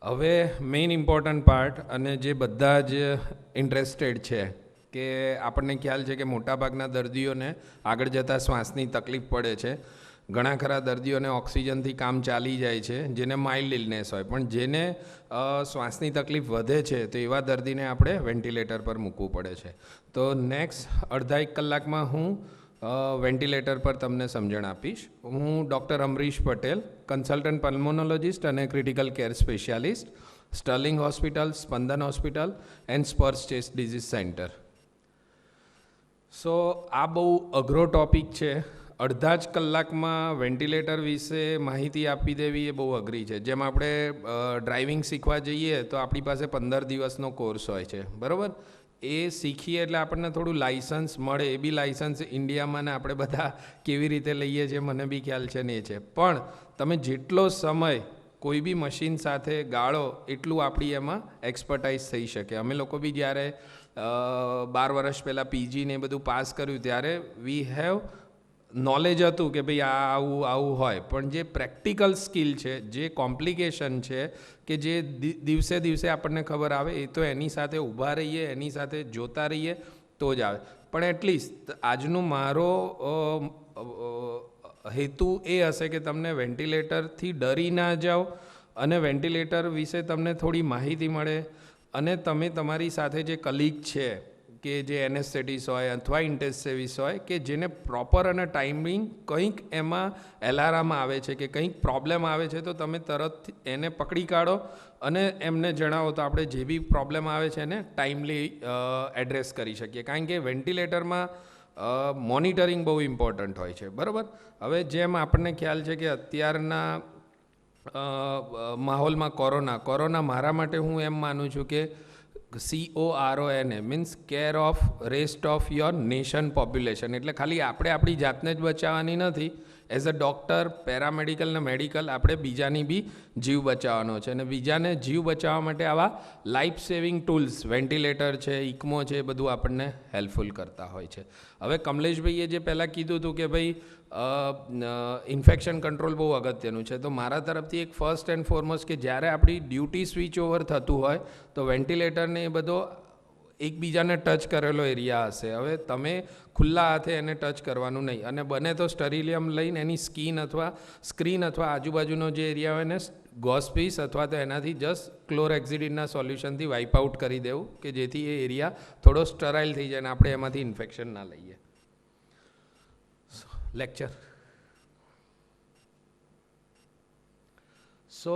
હવે main important part અને જે બધા જ ઇન્ટરેસ્ટેડ છે કે આપણને ખ્યાલ છે કે મોટાભાગના દર્દીઓને આગળ જતાં શ્વાસની તકલીફ પડે છે. ઘણા ખરા દર્દીઓને ઓક્સિજનથી કામ ચાલી જાય છે, જેને માઇલ્ડ ઇલનેસ હોય, પણ જેને શ્વાસની તકલીફ વધે છે તો એવા દર્દીને આપણે વેન્ટિલેટર પર મૂકવું પડે છે. તો નેક્સ્ટ અડધા એક કલાકમાં હું વેન્ટિલેટર પર તમને સમજણ આપીશ. હું doctor Amrish Patel, consultant pulmonologist અને critical care specialist, Sterling hospital, Spandan hospital and Sparsh chest disease centre. So આ બહુ અઘરો ટૉપિક છે. અડધા જ કલાકમાં વેન્ટિલેટર વિશે માહિતી આપી દેવી એ બહુ અઘરી છે. જેમ આપણે ડ્રાઇવિંગ શીખવા જઈએ તો આપણી પાસે 15 દિવસનો કોર્સ હોય છે, બરાબર? એ શીખીએ એટલે આપણને થોડું લાઇસન્સ મળે. એ બી લાઇસન્સ ઇન્ડિયામાં ને આપણે બધા કેવી રીતે લઈએ છીએ મને બી ખ્યાલ છે ને એ છે. પણ તમે જેટલો સમય કોઈ બી મશીન સાથે ગાળો એટલું આપણી એમાં એક્સપર્ટાઇઝ થઈ શકે. અમે લોકો બી જ્યારે 12 વર્ષ પહેલાં પીજી ને એ બધું પાસ કર્યું ત્યારે વી હેવ નોલેજ હતું કે ભાઈ આ આવું આવું હોય, પણ જે પ્રેક્ટિકલ સ્કિલ છે, જે કોમ્પ્લિકેશન છે, કે જે દિવસે દિવસે આપણને ખબર આવે, એ તો એની સાથે ઊભા રહીએ, એની સાથે જોતા રહીએ તો જ આવે. પણ એટલીસ્ટ આજનું મારો હેતુ એ હશે કે તમને વેન્ટિલેટરથી ડરી ના જાઓ અને વેન્ટિલેટર વિશે તમને થોડી માહિતી મળે અને તમે તમારી સાથે જે કલીગ છે કે જે એનેસ્થેટિસ હોય અથવા ઇન્ટેન્સિવિસ્ટ હોય કે જેને પ્રોપર અને ટાઈમિંગ કંઈક એમાં એલાર્મ આવે છે કે કંઈક પ્રોબ્લેમ આવે છે તો તમે તરત એને પકડી કાઢો અને એમને જણાવો તો આપણે જે બી પ્રોબ્લેમ આવે છે એને ટાઈમલી એડ્રેસ કરી શકીએ. કારણ કે વેન્ટિલેટરમાં મોનિટરિંગ બહુ ઇમ્પોર્ટન્ટ હોય છે, બરાબર? હવે જેમ આપણને ખ્યાલ છે કે અત્યારના માહોલમાં કોરોના મારા માટે હું એમ માનું છું કે CORONA means care of rest of your nation population. એટલે ખાલી આપણે આપણી જાતને જ બચાવવાની નથી. એઝ અ ડૉક્ટર, પેરામેડિકલ ને મેડિકલ આપણે બીજાની બી જીવ બચાવવાનો છે અને બીજાને જીવ બચાવવા માટે આવા લાઈફ સેવિંગ ટૂલ્સ, વેન્ટિલેટર છે, ઇકમો છે, એ બધું આપણને હેલ્પફુલ કરતા હોય છે. હવે કમલેશભાઈએ જે પહેલાં કીધું હતું કે ભાઈ ઇન્ફેક્શન કંટ્રોલ બહુ અગત્યનું છે, તો મારા તરફથી એક ફર્સ્ટ એન્ડ ફોરમોસ્ટ કે જ્યારે આપણી ડ્યુટી સ્વિચ ઓવર થતું હોય તો વેન્ટિલેટરને એ બધો એકબીજાને ટચ કરેલો એરિયા હશે. હવે તમે ખુલ્લા હાથે એને ટચ કરવાનું નહીં અને બને તો સ્ટરીલિયમ લઈને એની સ્ક્રીન અથવા આજુબાજુનો જે એરિયા હોય એને ગોસપીસ અથવા તો એનાથી જસ્ટ ક્લોરેક્ઝિડિનના સોલ્યુશનથી વાઇપ આઉટ કરી દેવું કે જેથી એ એરિયા થોડો સ્ટરાઇલ થઈ જાય અને આપણે એમાંથી ઇન્ફેક્શન ના લઈએ. લેક્ચર. સો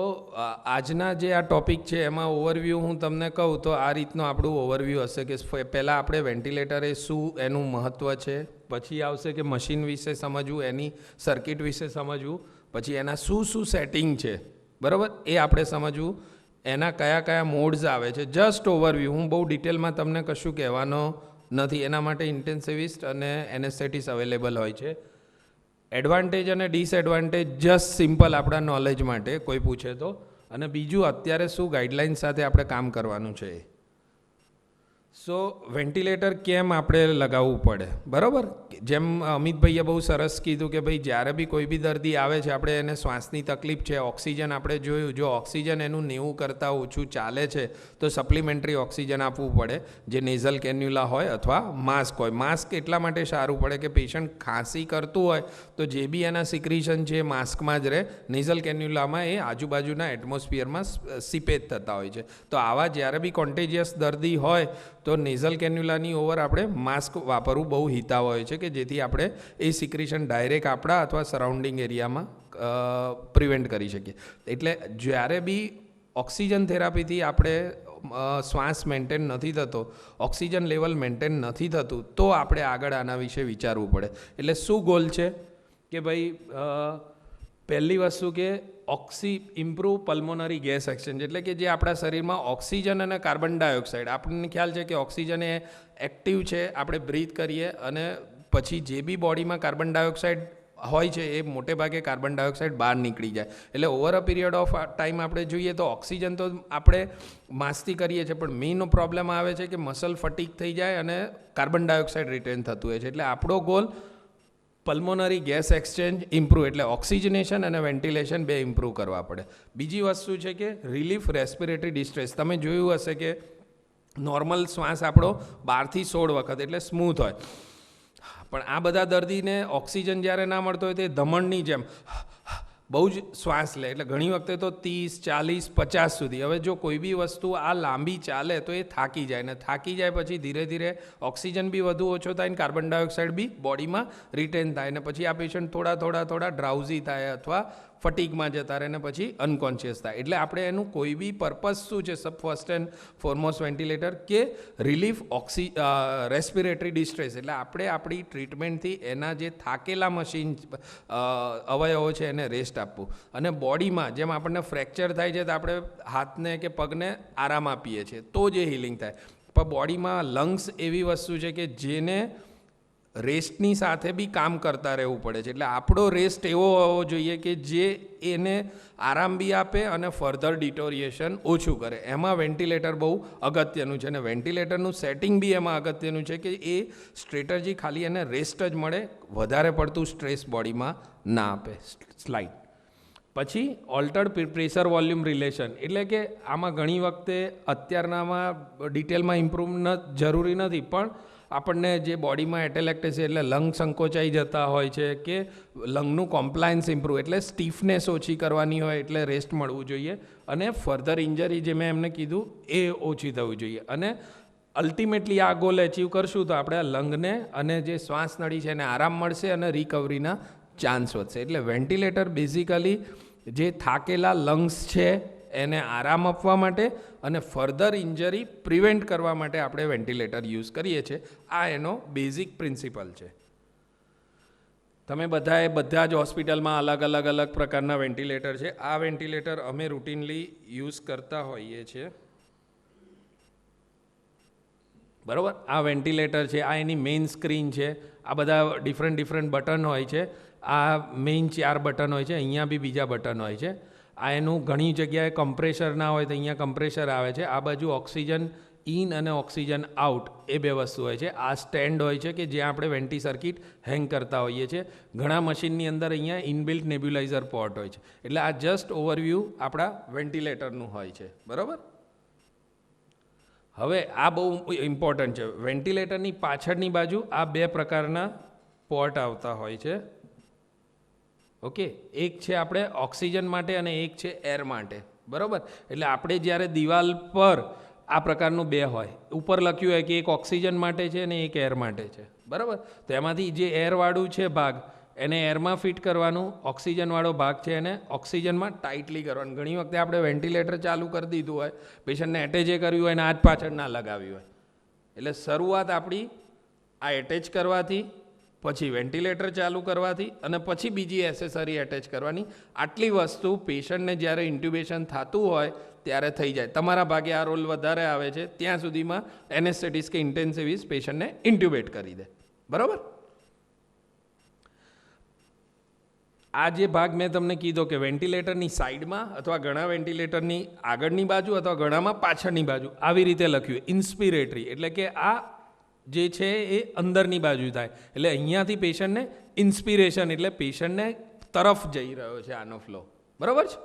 આજના જે આ ટૉપિક છે એમાં ઓવરવ્યૂ હું તમને કહું તો આ રીતનું આપણું ઓવરવ્યૂ હશે કે પહેલાં આપણે વેન્ટિલેટર એ શું એનું મહત્ત્વ છે, પછી આવશે કે મશીન વિશે સમજવું, એની સર્કિટ વિશે સમજવું, પછી એના શું સેટિંગ છે, બરાબર, એ આપણે સમજવું, એના કયા કયા મોડ્સ આવે છે. જસ્ટ ઓવરવ્યૂ, હું બહુ ડિટેલમાં તમને કશું કહેવાનો નથી. એના માટે ઇન્ટેન્સિવિસ્ટ અને એનેસ્થેટિસ્ટ અવેલેબલ હોય છે. એડવાન્ટેજ અને ડિસએડવાન્ટેજ જસ્ટ સિમ્પલ આપણા નોલેજ માટે કોઈ પૂછે તો, અને બીજું અત્યારે શું ગાઈડલાઇન સાથે આપણે કામ કરવાનું છે. સો વેન્ટિલેટર કેમ આપણે લગાવવું પડે, બરાબર? જેમ અમિતભાઈએ બહુ સરસ કીધું કે ભાઈ જ્યારે બી કોઈ બી દર્દી આવે છે, આપણે એને શ્વાસની તકલીફ છે, ઓક્સિજન આપણે જોયું, જો ઓક્સિજન એનું 90 કરતાં ઓછું ચાલે છે તો સપ્લિમેન્ટરી ઓક્સિજન આપવું પડે, જે નેઝલ કેન્યુલા હોય અથવા માસ્ક હોય. માસ્ક એટલા માટે સારું પડે કે પેશન્ટ ખાંસી કરતું હોય તો જે બી એના સિક્રિશન છે માસ્કમાં જ રહે, નેઝલ કેન્યુલામાં એ આજુબાજુના એટમોસ્ફિયરમાં સિપેજ થતા હોય છે. તો આવા જ્યારે બી કોન્ટેજિયસ દર્દી હોય તો નેઝલ કેન્યુલાની ઓવર આપણે માસ્ક વાપરવું બહુ હિતાવ હોય છે કે જેથી આપણે એ સિક્રિશન ડાયરેક્ટ આપણા અથવા સરાઉન્ડિંગ એરિયામાં પ્રિવેન્ટ કરી શકીએ. એટલે જ્યારે બી ઓક્સિજન થેરાપીથી આપણે શ્વાસ મેન્ટેન નથી થતો, ઓક્સિજન લેવલ મેન્ટેન નથી થતું, તો આપણે આગળ આના વિશે વિચારવું પડે. એટલે શું ગોલ છે કે ભાઈ પહેલી વસ્તુ કે ઇમ્પ્રૂવ પલ્મોનરી ગેસ એક્સચેન્જ, એટલે કે જે આપણા શરીરમાં ઓક્સિજન અને કાર્બન ડાયોક્સાઇડ, આપણને ખ્યાલ છે કે ઓક્સિજન એ એક્ટિવ છે, આપણે બ્રીથ કરીએ અને પછી જે બી બોડીમાં કાર્બન ડાયોક્સાઇડ હોય છે એ મોટે ભાગે કાર્બન ડાયોક્સાઇડ બહાર નીકળી જાય. એટલે over a period of time આપણે જોઈએ તો ઓક્સિજન તો આપણે માસ્તી કરીએ છીએ, પણ મેઇન પ્રોબ્લેમ આવે છે કે મસલ ફટીક થઈ જાય અને કાર્બન ડાયોક્સાઇડ રિટેન થતું હોય છે. એટલે આપણો goal pulmonary gas exchange improve, એટલે ઓક્સિજનેશન અને વેન્ટિલેશન બે ઇમ્પ્રૂવ કરવા પડે. બીજી વસ્તુ છે કે રિલીફ રેસ્પિરેટરી ડિસ્ટ્રેસ. તમે જોયું હશે કે નોર્મલ શ્વાસ આપણો 12 થી 16 વખત એટલે સ્મૂથ હોય, પણ આ બધા દર્દીને ઓક્સિજન જ્યારે ના મળતો હોય તે ધમણની જેમ બહુ જ શ્વાસ લે, એટલે ઘણી વખતે તો 30, 40, 50 સુધી. હવે જો કોઈ બી વસ્તુ આ લાંબી ચાલે તો એ થાકી જાય, ને થાકી જાય પછી ધીરે ધીરે ઓક્સિજન બી વધુ ઓછો થાય ને કાર્બન ડાયોક્સાઇડ બી બોડીમાં રિટેન થાય, ને પછી આ પેશન્ટ થોડા ડ્રાઉઝી થાય અથવા ફટીગમાં જતા રહે ને પછી અનકોન્શિયસ થાય. એટલે આપણે એનું કોઈ બી પર્પઝ શું છે, ફર્સ્ટ એન્ડ ફોરમોસ્ટ વેન્ટિલેટર કે રિલીફ રેસ્પિરેટરી ડિસ્ટ્રેસ, એટલે આપણે આપણી ટ્રીટમેન્ટથી એના જે થાકેલા મશીન અવયવો છે એને રેસ્ટ આપવું. અને બોડીમાં જેમ આપણને ફ્રેક્ચર થાય છે તો આપણે હાથને કે પગને આરામ આપીએ છીએ તો જે હિલિંગ થાય, પણ બોડીમાં લંગ્સ એવી વસ્તુ છે કે જેને રેસ્ટની સાથે બી કામ કરતા રહેવું પડે છે. એટલે આપણો રેસ્ટ એવો હોવો જોઈએ કે જે એને આરામ બી આપે અને ફર્ધર ડિટોરિએશન ઓછું કરે. એમાં વેન્ટિલેટર બહુ અગત્યનું છે, અને વેન્ટિલેટરનું સેટિંગ બી એમાં અગત્યનું છે કે એ સ્ટ્રેટર્જી ખાલી એને રેસ્ટ જ મળે, વધારે પડતું સ્ટ્રેસ બોડીમાં ના આપે. સ્લાઇડ પછી ઓલ્ટર્ડ પ્રેશર વોલ્યુમ રિલેશન, એટલે કે આમાં ઘણી વખતે અત્યારનામાં ડિટેલમાં ઇમ્પ્રૂવ જરૂરી નથી, પણ આપણને જે બોડીમાં એટેલેક્ટેસી એટલે લંગ સંકોચાઈ જતા હોય છે કે લંગનું કોમ્પ્લાયન્સ ઇમ્પ્રૂવ એટલે સ્ટીફનેસ ઓછી કરવાની હોય એટલે રેસ્ટ મળવું જોઈએ, અને ફર્ધર ઇન્જરી જે મેં એમને કીધું એ ઓછી થવું જોઈએ. અને અલ્ટિમેટલી આ ગોલ અચીવ કરશું તો આપણે આ લંગને અને જે શ્વાસ નળી છે એને આરામ મળશે અને રિકવરીના ચાન્સ વધશે. એટલે વેન્ટિલેટર બેઝિકલી જે થાકેલા લંગ્સ છે એને આરામ આપવા માટે અને ફર્ધર ઇન્જરી પ્રિવેન્ટ કરવા માટે આપણે વેન્ટિલેટર યુઝ કરીએ છીએ. આ એનો બેઝિક પ્રિન્સિપલ છે. તમે બધા જ હોસ્પિટલમાં અલગ પ્રકારના વેન્ટિલેટર છે. આ વેન્ટિલેટર અમે રૂટીનલી યુઝ કરતા હોઈએ છીએ, બરાબર. આ વેન્ટિલેટર છે, આ એની મેઇન સ્ક્રીન છે, આ બધા ડિફરન્ટ બટન હોય છે. આ મેઇન 4 બટન હોય છે, અહીંયા બી બીજા બટન હોય છે. આ એનું ઘણી જગ્યાએ કમ્પ્રેશર ના હોય તો અહીંયા કમ્પ્રેશર આવે છે. આ બાજુ ઓક્સિજન ઇન અને ઓક્સિજન આઉટ એ બે વસ્તુ હોય છે. આ સ્ટેન્ડ હોય છે કે જ્યાં આપણે વેન્ટી સર્કિટ હેંગ કરતા હોઈએ છીએ. ઘણા મશીનની અંદર અહીંયા ઇનબિલ્ટ નેબ્યુલાઇઝર પોર્ટ હોય છે. એટલે આ જસ્ટ ઓવરવ્યૂ આપણા વેન્ટિલેટરનું હોય છે, બરાબર. હવે આ બહુ ઇમ્પોર્ટન્ટ છે. વેન્ટિલેટરની પાછળની બાજુ આ 2 પ્રકારના પોર્ટ આવતા હોય છે. ઓકે, એક છે આપણે ઓક્સિજન માટે અને એક છે એર માટે, બરાબર. એટલે આપણે જ્યારે દિવાલ પર આ પ્રકારનું 2 હોય, ઉપર લખ્યું હોય કે એક ઓક્સિજન માટે છે અને એક એર માટે છે, બરાબર. તો એમાંથી જે એરવાળું છે ભાગ એને એરમાં ફિટ કરવાનું, ઓક્સિજનવાળો ભાગ છે એને ઓક્સિજનમાં ટાઇટલી કરવાનું. ઘણી વખતે આપણે વેન્ટિલેટર ચાલુ કરી દીધું હોય, પેશન્ટને એટેચે કર્યું હોય અને આજ પાછળ ના લગાવ્યું હોય, એટલે શરૂઆત આપણી આ એટેચ કરવાથી, પછી વેન્ટિલેટર ચાલુ કરવાથી અને પછી બીજી એસેસરી એટેચ કરવાની. આટલી વસ્તુ પેશન્ટને જ્યારે ઇન્ટ્યુબેશન થતું હોય ત્યારે થઈ જાય. તમારા ભાગે આ રોલ વધારે આવે છે, ત્યાં સુધીમાં એનેસ્થેટિસ્ટ કે ઇન્ટેન્સિવિસ્ટ પેશન્ટને ઇન્ટ્યુબેટ કરી દે, બરાબર. આ જે ભાગ મેં તમને કીધો કે વેન્ટિલેટરની સાઈડમાં અથવા ઘણા વેન્ટિલેટરની આગળની બાજુ અથવા ઘણામાં પાછળની બાજુ આવી રીતે લખ્યું ઇન્સ્પિરેટરી, એટલે કે આ જે છે એ અંદરની બાજુ થાય. એટલે અહીંયાથી પેશન્ટને ઇન્સ્પિરેશન એટલે પેશન્ટને તરફ જઈ રહ્યો છે આનો ફ્લો, બરાબર છે.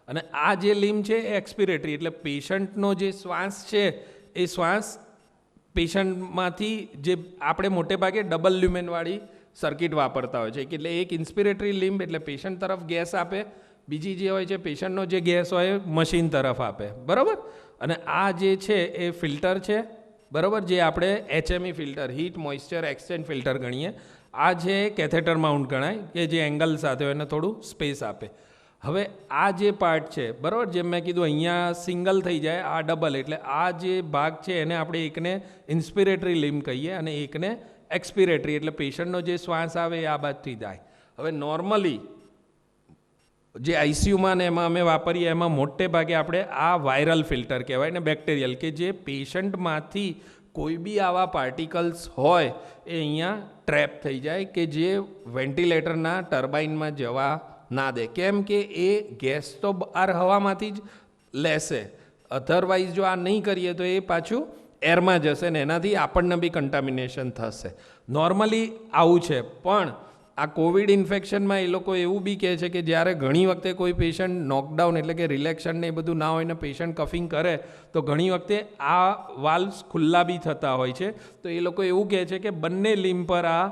અને આ જે લીમ છે એ એક્સપિરેટરી, એટલે પેશન્ટનો જે શ્વાસ છે એ શ્વાસ પેશન્ટમાંથી જે આપણે મોટે ભાગે ડબલ લ્યુમેનવાળી સર્કિટ વાપરતા હોય છે, એટલે એક ઇન્સ્પિરેટરી લીમ્બ એટલે પેશન્ટ તરફ ગેસ આપે, બીજી જે હોય છે પેશન્ટનો જે ગેસ હોય મશીન તરફ આપે, બરાબર. અને આ જે છે એ ફિલ્ટર છે, બરાબર, જે આપણે HME filter heat moisture exchange filter ગણીએ. આ જે કેથેટર માઉન્ટ ગણાય કે જે એંગલ સાથે હોય એને થોડું સ્પેસ આપે. હવે આ જે પાર્ટ છે, બરાબર, જેમ મેં કીધું અહીંયા સિંગલ થઈ જાય, આ ડબલ, એટલે આ જે ભાગ છે એને આપણે એકને ઇન્સ્પિરેટરી લીમ્બ કહીએ અને એકને એક્સપિરેટરી, એટલે પેશન્ટનો જે શ્વાસ આવે એ આ બાજુથી જાય. હવે નોર્મલી જે આઈસીયુમાં ને એમાં અમે વાપરીએ એમાં મોટે ભાગે આપણે આ વાયરલ ફિલ્ટર કહેવાય ને બેક્ટેરિયલ, કે જે પેશન્ટમાંથી કોઈ બી આવા પાર્ટિકલ્સ હોય એ અહીંયા ટ્રેપ થઈ જાય કે જે વેન્ટિલેટરના ટર્બાઇનમાં જવા ના દે. કેમ કે એ ગેસ તો બહાર હવામાંથી જ લેશે, અધરવાઇઝ જો આ નહીં કરીએ તો એ પાછું એરમાં જશે ને એનાથી આપણને બી કન્ટામિનેશન થશે. નોર્મલી આવું છે, પણ આ કોવિડ ઇન્ફેક્શનમાં એ લોકો એવું બી કહે છે કે જ્યારે ઘણી વખતે કોઈ પેશન્ટ નોકડાઉન એટલે કે રિલેક્શન ને એ બધું ના હોય ને પેશન્ટ કફિંગ કરે તો ઘણી વખતે આ વાલ્વ્સ ખુલ્લા બી થતા હોય છે. તો એ લોકો એવું કહે છે કે બંને લીમ પર આ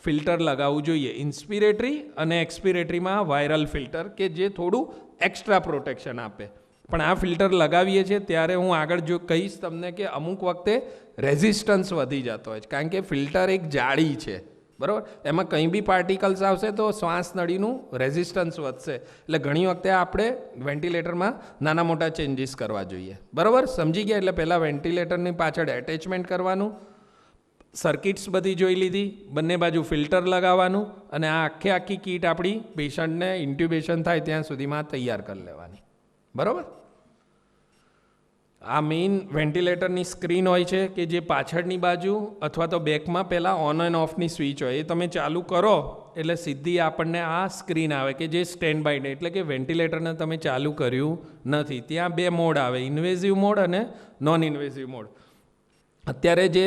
ફિલ્ટર લગાવવું જોઈએ, ઇન્સ્પિરેટરી અને એક્સપિરેટરીમાં વાયરલ ફિલ્ટર, કે જે થોડું એક્સ્ટ્રા પ્રોટેક્શન આપે. પણ આ ફિલ્ટર લગાવીએ છીએ ત્યારે હું આગળ જો કહીશ તમને કે અમુક વખતે રેઝિસ્ટન્સ વધી જતો હોય છે, કારણ કે ફિલ્ટર એક જાળી છે, બરાબર, એમાં કંઈ બી પાર્ટિકલ્સ આવશે તો શ્વાસ નળીનું રેઝિસ્ટન્સ વધશે. એટલે ઘણી વખતે આપણે વેન્ટિલેટરમાં નાના મોટા ચેન્જીસ કરવા જોઈએ. બરાબર, સમજી ગયા? એટલે પહેલાં વેન્ટિલેટરની પાછળ એટેચમેન્ટ કરવાનું, સર્કિટ્સ બધી જોઈ લીધી, બંને બાજુ ફિલ્ટર લગાવવાનું, અને આ આખી કીટ આપણી પેશન્ટને ઇન્ટ્યુબેશન થાય ત્યાં સુધીમાં તૈયાર કરી લેવાની. બરાબર. આ મેઇન વેન્ટિલેટરની સ્ક્રીન હોય છે કે જે પાછળની બાજુ અથવા તો બેકમાં પહેલાં ઓન એન્ડ ઓફની સ્વિચ હોય, એ તમે ચાલુ કરો એટલે સીધી આપણને આ સ્ક્રીન આવે કે જે સ્ટેન્ડ બાય ડે, એટલે કે વેન્ટિલેટરને તમે ચાલુ કર્યું નથી. ત્યાં બે મોડ આવે, ઇન્વેઝિવ મોડ અને નોન ઇન્વેઝિવ મોડ. અત્યારે જે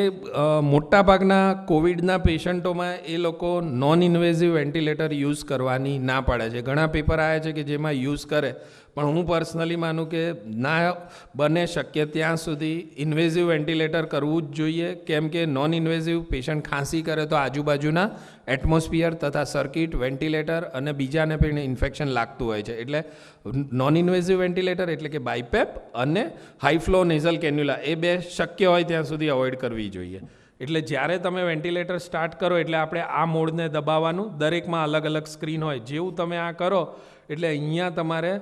મોટાભાગના કોવિડના પેશન્ટોમાં એ લોકો નોન ઇન્વેઝિવ વેન્ટિલેટર યુઝ કરવાની ના પાડે છે. ઘણા પેપર આવ્યા છે કે જેમાં યુઝ કરે, પણ હું પર્સનલી માનું કે ના બને શક્ય ત્યાં સુધી ઇન્વેઝિવ વેન્ટિલેટર કરવું જ જોઈએ. કેમ કે નોન ઇન્વેઝિવ પેશન્ટ ખાંસી કરે તો આજુબાજુના એટમોસ્ફિયર તથા સર્કિટ, વેન્ટિલેટર અને બીજાને પણ ઇન્ફેક્શન લાગતું હોય છે. એટલે નોન ઇન્વેઝિવ વેન્ટિલેટર એટલે કે બાયપેપ અને હાઈ ફ્લો નેઝલ કેન્યુલા, એ બે શક્ય હોય ત્યાં સુધી અવોઇડ કરવી જોઈએ. એટલે જ્યારે તમે વેન્ટિલેટર સ્ટાર્ટ કરો એટલે આપણે આ મોડને દબાવવાનું, દરેકમાં અલગ અલગ સ્ક્રીન હોય. જેવું તમે આ કરો એટલે અહીંયા તમારે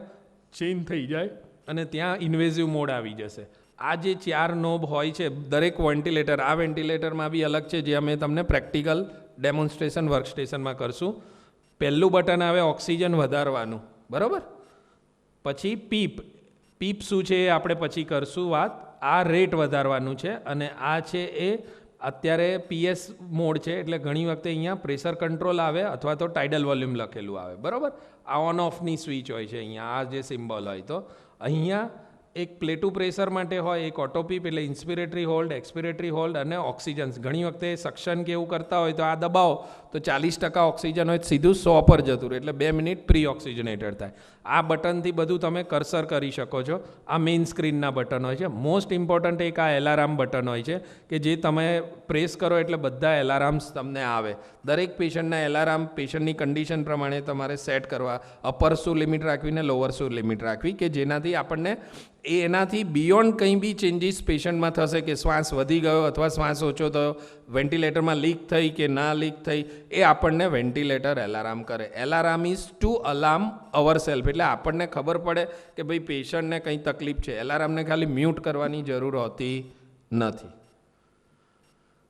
ચેન્જ થઈ જાય અને ત્યાં ઇન્વેઝિવ મોડ આવી જશે. આ જે 4 નોબ હોય છે દરેક વેન્ટિલેટર, આ વેન્ટિલેટરમાં બી અલગ છે, જે અમે તમને પ્રેક્ટિકલ ડેમોન્સ્ટ્રેશન વર્કસ્ટેશનમાં કરશું. પહેલું બટન આવે ઓક્સિજન વધારવાનું, બરાબર. પછી પીપ શું છે એ આપણે પછી કરશું વાત. આ રેટ વધારવાનું છે અને આ છે એ અત્યારે PS મોડ છે, એટલે ઘણી વખતે અહીંયા પ્રેશર કંટ્રોલ આવે અથવા તો ટાઇડલ વોલ્યુમ લખેલું આવે, બરાબર. આ ઓન ઓફની સ્વિચ હોય છે અહીંયા, આ જે સિમ્બોલ હોય. તો અહીંયા એક પ્લેટું પ્રેશર માટે હોય, એક ઓટોપીપ એટલે ઇન્સ્પિરેટરી હોલ્ડ, એક્સપિરેટરી હોલ્ડ અને ઓક્સિજન. ઘણી વખતે સક્શન કે એવું કરતા હોય તો આ દબાવો તો 40% ઓક્સિજન હોય સીધું 100 પર જતું રહે, એટલે 2 મિનિટ પ્રી ઓક્સિજનેટેડ થાય. આ બટનથી બધું તમે કર્સર કરી શકો છો. આ મેઇન સ્ક્રીનના બટન હોય છે. મોસ્ટ ઇમ્પોર્ટન્ટ એક આ એલાર્મ બટન હોય છે કે જે તમે પ્રેસ કરો એટલે બધા એલાર્મ્સ તમને આવે. દરેક પેશન્ટના એલાર્મ પેશન્ટની કન્ડિશન પ્રમાણે તમારે સેટ કરવા, અપર શું લિમિટ રાખવી ને લોઅર શું લિમિટ રાખવી, કે જેનાથી આપણને એનાથી બિયોન્ડ કંઈ બી ચેન્જીસ પેશન્ટમાં થશે કે શ્વાસ વધી ગયો અથવા શ્વાસ ઓછો થયો, વેન્ટિલેટરમાં લીક થઈ કે ના લીક થઈ, એ આપણને વેન્ટિલેટર એલાર્મ કરે. Alarm is to alarm our self, એટલે આપણને ખબર પડે કે ભાઈ પેશન્ટને કંઈ તકલીફ છે. એલાર્મને ખાલી મ્યુટ કરવાની જરૂર હોતી નથી,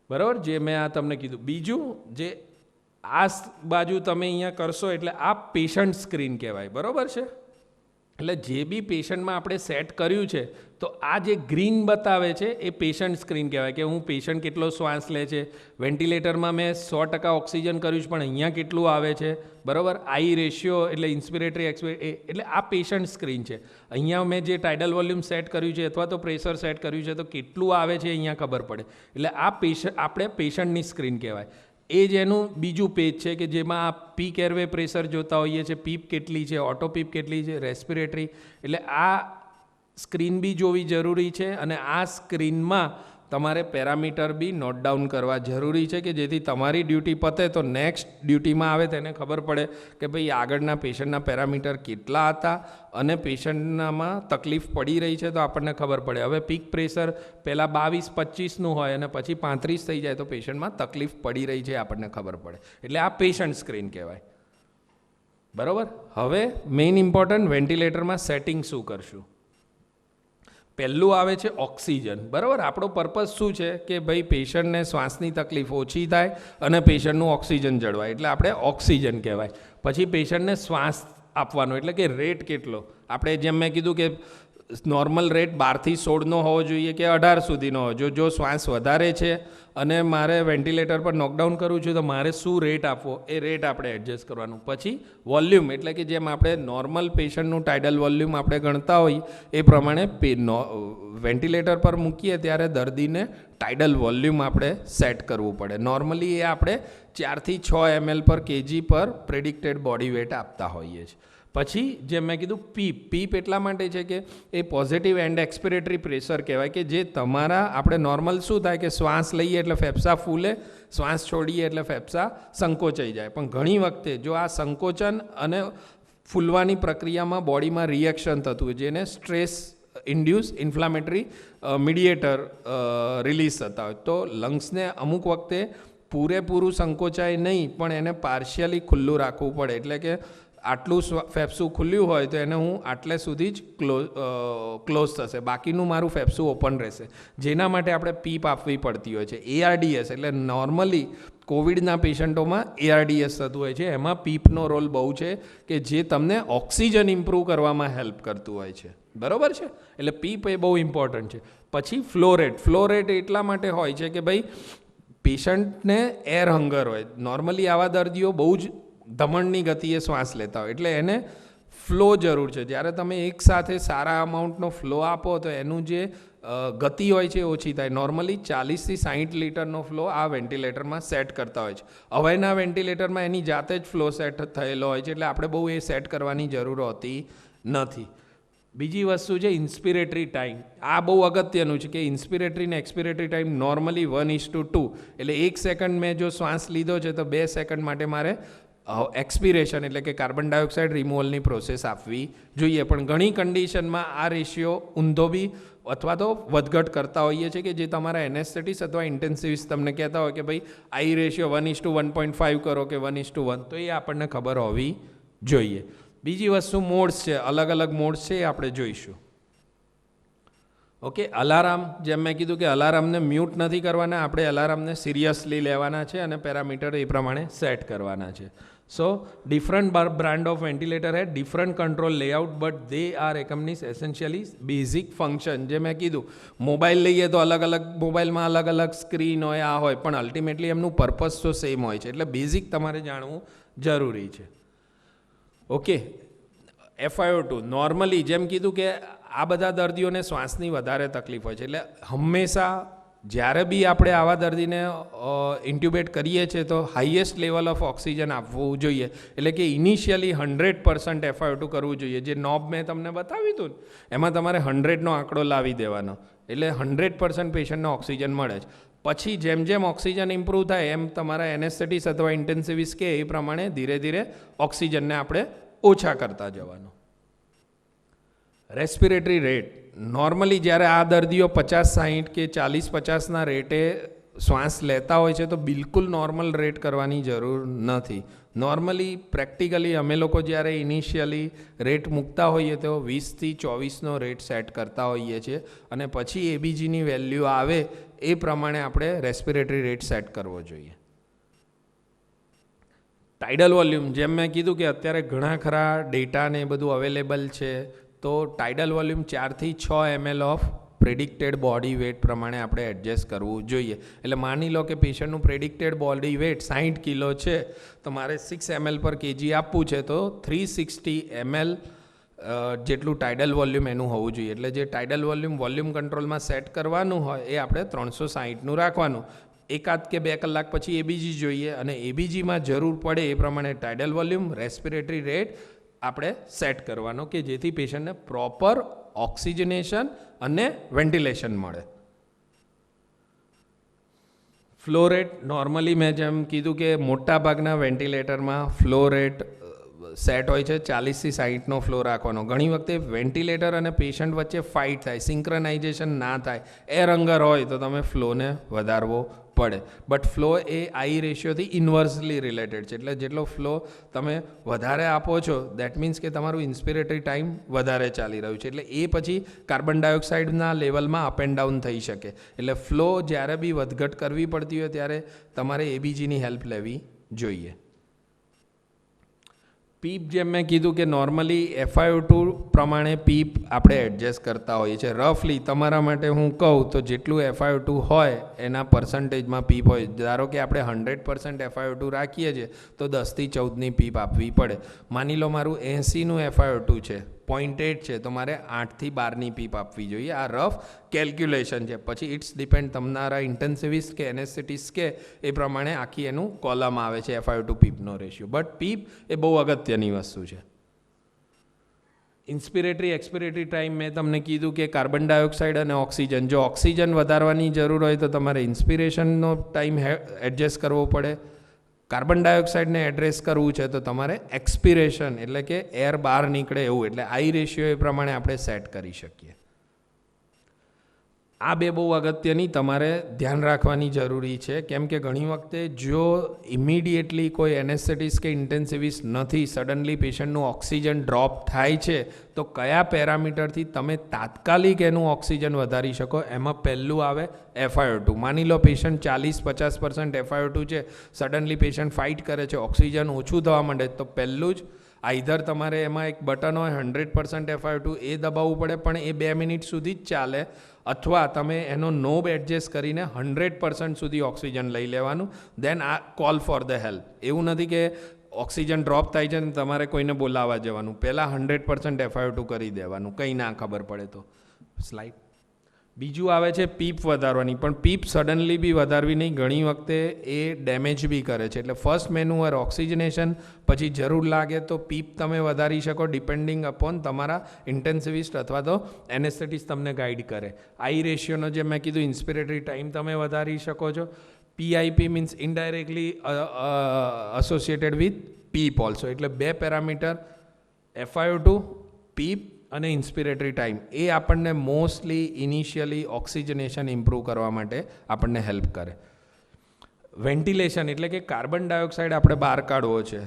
બરાબર, જે મેં આ તમને કીધું. બીજું જે આ બાજુ તમે અહીંયા કરશો એટલે આ પેશન્ટ સ્ક્રીન કહેવાય, બરાબર છે. એટલે જે બી પેશન્ટમાં આપણે સેટ કર્યું છે તો આ જે ગ્રીન બતાવે છે એ પેશન્ટ સ્ક્રીન કહેવાય, કે હું પેશન્ટ કેટલો શ્વાસ લે છે. વેન્ટિલેટરમાં મેં 100% ઓક્સિજન કર્યું છે પણ અહીંયા કેટલું આવે છે, બરાબર. આઈ રેશિયો એટલે ઇન્સ્પિરેટરી એક્સપિરેટરી, એટલે આ પેશન્ટ સ્ક્રીન છે. અહીંયા મેં જે ટાઇડલ વોલ્યુમ સેટ કર્યું છે અથવા તો પ્રેશર સેટ કર્યું છે તો કેટલું આવે છે અહીંયા ખબર પડે. એટલે આ આપણે પેશન્ટની સ્ક્રીન કહેવાય. એ જ એનું બીજું પેજ છે કે જેમાં આ પીક એરવે પ્રેશર જોતા હોઈએ છીએ, પીપ કેટલી છે, ઓટો પીપ કેટલી છે, રેસ્પિરેટરી. એટલે આ સ્ક્રીન બી જોવી જરૂરી છે અને આ સ્ક્રીનમાં તમારે પેરામીટર બી નોટ ડાઉન કરવા જરૂરી છે કે જેથી તમારી ડ્યુટી પતે તો નેક્સ્ટ ડ્યુટીમાં આવે તેને ખબર પડે કે ભાઈ આગળના પેશન્ટના પેરામીટર કેટલા હતા અને પેશન્ટનામાં તકલીફ પડી રહી છે તો આપણને ખબર પડે. હવે પીક પ્રેશર પહેલાં 22-25નું હોય અને પછી 35 થઈ જાય તો પેશન્ટમાં તકલીફ પડી રહી છે આપણને ખબર પડે. એટલે આ પેશન્ટ સ્ક્રીન કહેવાય, બરાબર. હવે મેઇન ઇમ્પોર્ટન્ટ વેન્ટિલેટરમાં સેટિંગ શું કરશું. પહેલું આવે છે ઓક્સિજન, બરાબર. આપણો પર્પઝ શું છે કે ભાઈ પેશન્ટને શ્વાસની તકલીફ ઓછી થાય અને પેશન્ટનું ઓક્સિજન જળવાય, એટલે આપણે ઓક્સિજન કહેવાય. પછી પેશન્ટને શ્વાસ આપવાનો એટલે કે રેટ કેટલો. આપણે જેમ મેં કીધું કે નોર્મલ રેટ 12થી 16નો હોવો જોઈએ કે 18 સુધીનો હોય. જો શ્વાસ વધારે છે અને મારે વેન્ટિલેટર પર નોકડાઉન કરવું છે તો મારે શું રેટ આપવો એ રેટ આપણે એડજસ્ટ કરવાનું. પછી વોલ્યુમ એટલે કે જેમ આપણે નોર્મલ પેશન્ટનું ટાઇડલ વોલ્યુમ આપણે ગણતા હોઈએ એ પ્રમાણે વેન્ટિલેટર પર મૂકીએ ત્યારે દર્દીને ટાઇડલ વોલ્યુમ આપણે સેટ કરવું પડે. નોર્મલી એ આપણે 4થી 6 ml પર કેજી પર પ્રેડિક્ટેડ બોડી વેટ આપતા હોઈએ છીએ. પછી જેમ મેં કીધું પીપ એટલા માટે છે કે એ પોઝિટિવ એન્ડ એક્સપિરેટરી પ્રેશર કહેવાય કે જે તમારા આપણે નોર્મલ શું થાય કે શ્વાસ લઈએ એટલે ફેફસા ફૂલે, શ્વાસ છોડીએ એટલે ફેફસા સંકોચાઈ જાય. પણ ઘણી વખતે જો આ સંકોચન અને ફૂલવાની પ્રક્રિયામાં બોડીમાં રિએક્શન થતું હોય જેને stress induce inflammatory mediator release થતા હોય તો લંગ્સને અમુક વખતે પૂરેપૂરું સંકોચાય નહીં પણ એને પાર્શિયલી ખુલ્લું રાખવું પડે. એટલે કે આટલું ફેફસું ખુલ્યું હોય તો એને હું આટલે સુધી જ ક્લોઝ થશે, બાકીનું મારું ફેફસું ઓપન રહેશે, જેના માટે આપણે પીપ આપવી પડતી હોય છે. ARDS એટલે નોર્મલી કોવિડના પેશન્ટોમાં ARDS થતું હોય છે, એમાં પીપનો રોલ બહુ છે કે જે તમને ઓક્સિજન ઇમ્પ્રૂવ કરવામાં હેલ્પ કરતું હોય છે. બરાબર છે, એટલે પીપ એ બહુ ઇમ્પોર્ટન્ટ છે. પછી ફ્લો રેટ એટલા માટે હોય છે કે ભાઈ પેશન્ટને એર હંગર હોય. નોર્મલી આવા દર્દીઓ બહુ જ ધમણની ગતિએ શ્વાસ લેતા હોય એટલે એને ફ્લો જરૂર છે. જ્યારે તમે એકસાથે સારા અમાઉન્ટનો ફ્લો આપો તો એનું જે ગતિ હોય છે ઓછી થાય. નોર્મલી 40થી 60 લીટરનો ફ્લો આ વેન્ટિલેટરમાં સેટ કરતા હોય છે. હવેના વેન્ટિલેટરમાં એની જાતે જ ફ્લો સેટ થયેલો હોય છે એટલે આપણે બહુ એ સેટ કરવાની જરૂર હોતી નથી. બીજી વસ્તુ છે ઇન્સ્પિરેટરી ટાઈમ. આ બહુ અગત્યનું છે કે ઇન્સ્પિરેટરી ને એક્સપિરેટરી ટાઈમ નોર્મલી 1:2 એટલે 1 સેકન્ડ મેં જો શ્વાસ લીધો છે તો 2 સેકન્ડ માટે મારે એક્સપિરેશન એટલે કે કાર્બન ડાયોક્સાઇડ રિમૂવલની પ્રોસેસ આપવી જોઈએ. પણ ઘણી કન્ડિશનમાં આ રેશિયો ઊંધો બી અથવા તો વધઘટ કરતા હોઈએ છીએ કે જે તમારા એનેસ્થેટિસ્ટ અથવા ઇન્ટેન્સિવિસ્ટ તમને કહેતા હોય કે ભાઈ આઈ રેશિયો 1:1.5 કરો કે 1:1, તો એ આપણને ખબર હોવી જોઈએ. બીજી વસ્તુ મોડ્સ છે, અલગ અલગ મોડ્સ છે એ આપણે જોઈશું. ઓકે, અલાર્મ, જેમ મેં કીધું કે અલાર્મને મ્યુટ નથી કરવાના, આપણે અલાર્મને સિરિયસલી લેવાના છે અને પેરામીટર એ પ્રમાણે સેટ કરવાના છે. So different brand of ventilator have different control layout but they are accompanies essentially basic function. જે મેં કીધું મોબાઈલ લઈએ તો અલગ અલગ મોબાઈલમાં અલગ અલગ સ્ક્રીન હોય આ હોય પણ અલ્ટિમેટલી એમનું પર્પઝ તો સેમ હોય છે એટલે બેઝિક તમારે જાણવું જરૂરી છે. ઓકે, FiO2 નોર્મલી જેમ કીધું કે આ બધા દર્દીઓને શ્વાસની વધારે તકલીફ હોય છે એટલે હંમેશા જ્યારે બી આપણે આવા દર્દીને ઇન્ટ્યુબેટ કરીએ છીએ તો હાઈએસ્ટ લેવલ ઓફ ઓક્સિજન આપવું જોઈએ. એટલે કે ઇનિશિયલી 100% FiO2 કરવું જોઈએ. જે નોબ મેં તમને બતાવ્યું હતું એમાં તમારે 100નો આંકડો લાવી દેવાનો એટલે 100% પેશન્ટને ઓક્સિજન મળે છે. પછી જેમ જેમ ઓક્સિજન ઇમ્પ્રૂવ થાય એમ તમારા એનેસ્થેટિસ્ટ અથવા ઇન્ટેન્સિવિસ્ટ કે એ પ્રમાણે ધીરે ધીરે ઓક્સિજનને આપણે ઓછા કરતા જવાનું. રેસ્પિરેટરી રેટ નોર્મલી જ્યારે આ દર્દીઓ 50-60 કે 40-50ના રેટે શ્વાસ લેતા હોય છે તો બિલકુલ નોર્મલ રેટ કરવાની જરૂર નથી. નોર્મલી પ્રેક્ટિકલી અમે લોકો જ્યારે ઇનિશિયલી રેટ મૂકતા હોઈએ તો 20થી 24નો રેટ સેટ કરતા હોઈએ છીએ અને પછી એબીજીની વેલ્યુ આવે એ પ્રમાણે આપણે રેસ્પિરેટરી રેટ સેટ કરવો જોઈએ. ટાઇડલ વોલ્યુમ, જેમ મેં કીધું કે અત્યારે ઘણા ખરા ડેટા ને બધું અવેલેબલ છે તો ટાઇડલ વોલ્યુમ 4થી 6 ml of predicted body weight પ્રમાણે આપણે એડજસ્ટ કરવું જોઈએ. એટલે માની લો કે પેશન્ટનું પ્રેડિક્ટેડ બોડી વેટ 60 કિલો છે તો મારે 6 ml પર કેજી આપવું છે તો 360 ml જેટલું ટાઇડલ વોલ્યુમ એનું હોવું જોઈએ. એટલે જે ટાઇડલ વોલ્યુમ કંટ્રોલમાં સેટ કરવાનું હોય એ આપણે 360નું રાખવાનું. 1 કે 2 કલાક પછી એબીજી જોઈએ અને એબીજીમાં જરૂર પડે એ પ્રમાણે ટાઇડલ વોલ્યુમ રેસ્પિરેટરી રેટ આપણે સેટ કરવાનો કે જેથી પેશન્ટને પ્રોપર ઓક્સિજનેશન અને વેન્ટિલેશન મળે. ફ્લો રેટ નોર્મલી મેં જેમ કીધું કે મોટાભાગના વેન્ટિલેટરમાં ફ્લો રેટ સેટ હોય છે 40થી 60નો ફ્લો રાખવાનો. ઘણી વખતે વેન્ટિલેટર અને પેશન્ટ વચ્ચે ફાઇટ થાય, સિંક્રનાઇઝેશન ના થાય, એર હંગર હોય તો તમે ફ્લોને વધારવો પડે. બટ ફ્લો એ આઈ રેશિયોથી ઇન્વર્સલી રિલેટેડ છે. એટલે જેટલો ફ્લો તમે વધારે આપો છો દેટ મીન્સ કે તમારું ઇન્સ્પિરેટરી ટાઈમ વધારે ચાલી રહ્યું છે એટલે એ પછી કાર્બન ડાયોક્સાઇડના લેવલમાં અપ એન્ડ ડાઉન થઈ શકે. એટલે ફ્લો જ્યારે બી વધઘટ કરવી પડતી હોય ત્યારે તમારે એબીજીની હેલ્પ લેવી જોઈએ. પીપ, જેમ મેં કીધું કે નોર્મલી FiO2 પ્રમાણે પીપ આપણે એડજસ્ટ કરતા હોઈએ છીએ. રફલી તમારા માટે હું કહું તો જેટલું FiO2 હોય એના પર્સન્ટેજમાં પીપ હોય. ધારો કે આપણે 100% FiO2 રાખીએ છીએ તો 10થી 14ની પીપ આપવી પડે. માની લો મારું 80નું FiO2 છે, 0.8 છે, તો મારે 8થી 12ની પીપ આપવી જોઈએ. આ રફ કેલ્ક્યુલેશન છે. પછી ઇટ્સ ડિપેન્ડ તમારા ઇન્ટેન્સિવિસ્ટ કે એનેસ્થેટિસ્ટ કે એ પ્રમાણે આખી એનું કોલમ આવે છે FiO2 પીપનો રેશિયો. બટ પીપ એ બહુ અગત્યની વસ્તુ છે. ઇન્સ્પિરેટરી એક્સપિરેટરી ટાઈમ મેં તમને કીધું કે કાર્બન ડાયોક્સાઇડ અને ઓક્સિજન, જો ઓક્સિજન વધારવાની જરૂર હોય તો તમારે ઇન્સ્પિરેશનનો ટાઈમ એડજસ્ટ કરવો પડે. કાર્બન ડાયોક્સાઇડને એડ્રેસ કરવું છે તો તમારે એક્સપિરેશન એટલે કે એર બહાર નીકળે એવું, એટલે આઈ રેશિયો એ પ્રમાણે આપણે સેટ કરી શકીએ. આ બે બહુ અગત્યની તમારે ધ્યાન રાખવાની જરૂરી છે, કેમ કે ઘણી વખતે જો ઇમિડિયેટલી કોઈ એનેસ્થેટિસ્ટ કે ઇન્ટેન્સિવિસ્ટ નથી, સડનલી પેશન્ટનું ઓક્સિજન ડ્રોપ થાય છે, તો કયા પેરામીટરથી તમે તાત્કાલિક એનું ઓક્સિજન વધારી શકો, એમાં પહેલું આવે FiO2. માની લો પેશન્ટ 40-50% FiO2 છે, સડનલી પેશન્ટ ફાઇટ કરે છે, ઓક્સિજન ઓછું થવા માંડે, તો પહેલું જ આઈધર તમારે એમાં એક બટન હોય 100% FiO2 એ દબાવવું પડે, પણ એ 2 મિનિટ સુધી જ ચાલે, અથવા તમે એનો નોબ એડજસ્ટ કરીને 100% સુધી ઓક્સિજન લઈ લેવાનું, દેન આ કોલ ફોર ધ હેલ્પ. એવું નથી કે ઓક્સિજન ડ્રોપ થાય છે ને તમારે કોઈને બોલાવવા જવાનું, પહેલાં 100% FiO2 કરી દેવાનું, કંઈ ના ખબર પડે તો. સ્લાઇડ. બીજું આવે છે પીપ વધારવાની, પણ પીપ સડનલી બી વધારવી નહીં, ઘણી વખતે એ ડેમેજ બી કરે છે. એટલે ફર્સ્ટ મેન્યુઅર ઓક્સિજનેશન, પછી જરૂર લાગે તો પીપ તમે વધારી શકો ડિપેન્ડિંગ અપોન તમારા ઇન્ટેન્સિવિસ્ટ અથવા તો એનેસ્થેટિસ્ટ તમને ગાઈડ કરે. આઈ રેશિયોનો જે મેં કીધું ઇન્સ્પિરેટરી ટાઈમ તમે વધારી શકો છો. PIP means indirectly associated with PEEP also, એટલે 2 પેરામીટર FiO2, પીપ અને ઇન્સ્પિરેટરી ટાઈમ, એ આપણને મોસ્ટલી ઇનિશિયલી ઓક્સિજનેશન ઇમ્પ્રૂવ કરવા માટે આપણને હેલ્પ કરે. વેન્ટિલેશન એટલે કે કાર્બન ડાયોક્સાઇડ આપણે બહાર કાઢવો છે,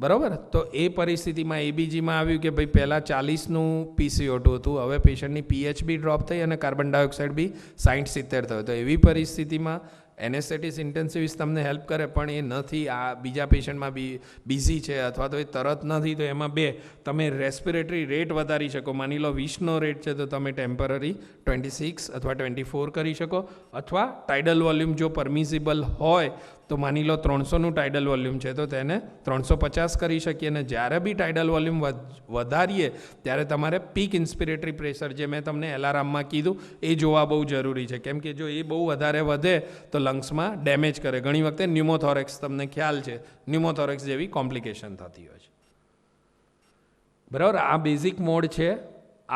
બરાબર, તો એ પરિસ્થિતિમાં ABGમાં આવ્યું કે ભાઈ પહેલાં 40નું PCO2 હતું, હવે પેશન્ટની pH બી ડ્રોપ થઈ અને કાર્બન ડાયોક્સાઇડ બી 60-70 થયો. તો એવી પરિસ્થિતિમાં એનેસ્થેટિસ્ટ ઇન્ટેન્સિવિસ્ટ તમને હેલ્પ કરે, પણ એ નથી, આ બીજા પેશન્ટમાં બી બિઝી છે અથવા તો એ તરત નથી, તો એમાં 2 તમે રેસ્પિરેટરી રેટ વધારી શકો. માની લો 20નો રેટ છે તો તમે ટેમ્પરરી 26 અથવા 24 કરી શકો, અથવા ટાઇડલ વોલ્યુમ જો પરમિસિબલ હોય તો માની લો 300નું ટાઇડલ વોલ્યુમ છે તો તેને 350 કરી શકીએ. અને જ્યારે બી ટાઇડલ વોલ્યુમ વધારીએ ત્યારે તમારે પીક ઇન્સ્પિરેટરી પ્રેશર, જે મેં તમને એલાર્મમાં કીધું, એ જોવા બહુ જરૂરી છે, કેમ કે જો એ બહુ વધારે વધે તો લંગ્સમાં ડેમેજ કરે. ઘણી વખતે ન્યુમોથોરેક્સ, તમને ખ્યાલ છે, ન્યુમોથોરેક્સ જેવી કોમ્પ્લિકેશન થતી હોય છે, બરાબર. આ બેઝિક મોડ છે.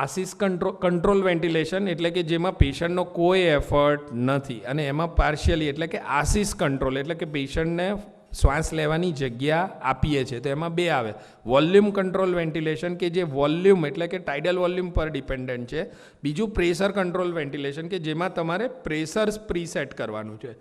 આસિસ કંટ્રોલ વેન્ટિલેશન એટલે કે જેમાં પેશન્ટનો કોઈ એફર્ટ નથી, અને એમાં પાર્શિયલી એટલે કે આસિસ કંટ્રોલ એટલે કે પેશન્ટને શ્વાસ લેવાની જગ્યા આપીએ છીએ, તો એમાં 2 આવે. વોલ્યુમ કંટ્રોલ વેન્ટિલેશન કે જે વોલ્યુમ એટલે કે ટાઇડલ વોલ્યુમ પર ડિપેન્ડન્ટ છે. બીજું પ્રેશર કંટ્રોલ વેન્ટિલેશન કે જેમાં તમારે પ્રેશર પ્રીસેટ કરવાનું છે.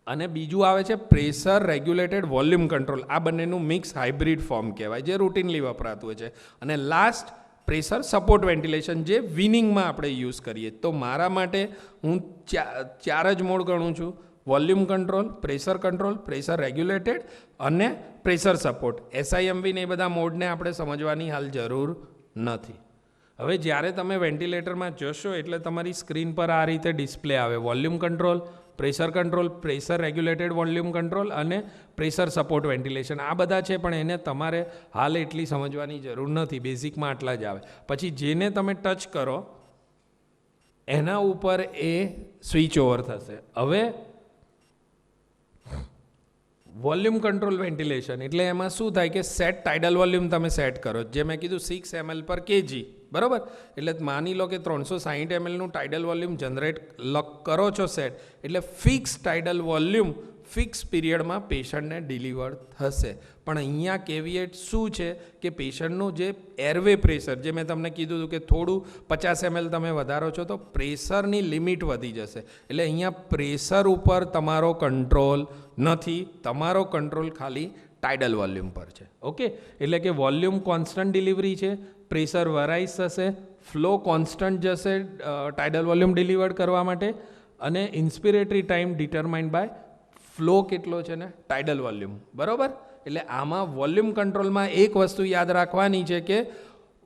અને બીજું આવે છે પ્રેશર રેગ્યુલેટેડ વોલ્યુમ કંટ્રોલ. આ બંનેનું મિક્સ હાઇબ્રિડ ફોર્મ કહેવાય, જે રૂટીનલી વપરાતું હોય છે. અને લાસ્ટ પ્રેશર સપોર્ટ વેન્ટિલેશન, જે વિનિંગમાં આપણે યુઝ કરીએ. તો મારા માટે હું 4 જ મોડ ગણું છું: વોલ્યુમ કંટ્રોલ, પ્રેશર રેગ્યુલેટેડ અને પ્રેશર સપોર્ટ. SIMV ને એ બધા મોડને આપણે સમજવાની હાલ જરૂર નથી. હવે જ્યારે તમે વેન્ટિલેટરમાં જશો એટલે તમારી સ્ક્રીન પર આ રીતે ડિસ્પ્લે આવે: volume control, pressure regulated volume control અને પ્રેશર સપોર્ટ વેન્ટિલેશન. આ બધા છે, પણ એને તમારે હાલ એટલી સમજવાની જરૂર નથી, બેઝિકમાં આટલા જ આવે. પછી જેને તમે ટચ કરો એના ઉપર એ સ્વિચ ઓવર થશે. હવે વોલ્યુમ કંટ્રોલ વેન્ટિલેશન એટલે એમાં શું થાય કે સેટ ટાઇડલ વોલ્યુમ તમે સેટ કરો, જે મેં કીધું 6 ml પર kg, બરાબર. એટલે માની લો કે 360 mlનું ટાઇડલ વોલ્યુમ જનરેટ કરો છો સેટ, એટલે ફિક્સ ટાઇડલ વોલ્યુમ ફિક્સ પીરિયડમાં પેશન્ટને ડિલિવર થશે. પણ અહીંયા કેવિએટ શું છે કે પેશન્ટનું જે એરવે પ્રેશર, જે મેં તમને કીધું હતું કે થોડું 50 ml તમે વધારો છો તો પ્રેશરની લિમિટ વધી જશે. એટલે અહીંયા પ્રેશર ઉપર તમારો કંટ્રોલ નથી, તમારો કંટ્રોલ ખાલી ટાઇડલ વોલ્યુમ પર છે. ઓકે, એટલે કે વોલ્યુમ કોન્સ્ટન્ટ ડિલિવરી છે, પ્રેશર વરાઇઝ થશે, ફ્લો કોન્સ્ટન્ટ જશે ટાઇડલ વોલ્યુમ ડિલિવર કરવા માટે, અને ઇન્સ્પિરેટરી ટાઈમ ડિટરમાઇન્ડ બાય ફ્લો કેટલો છે ને ટાઇડલ વોલ્યુમ, બરાબર. એટલે આમાં વોલ્યુમ કંટ્રોલમાં એક વસ્તુ યાદ રાખવાની છે કે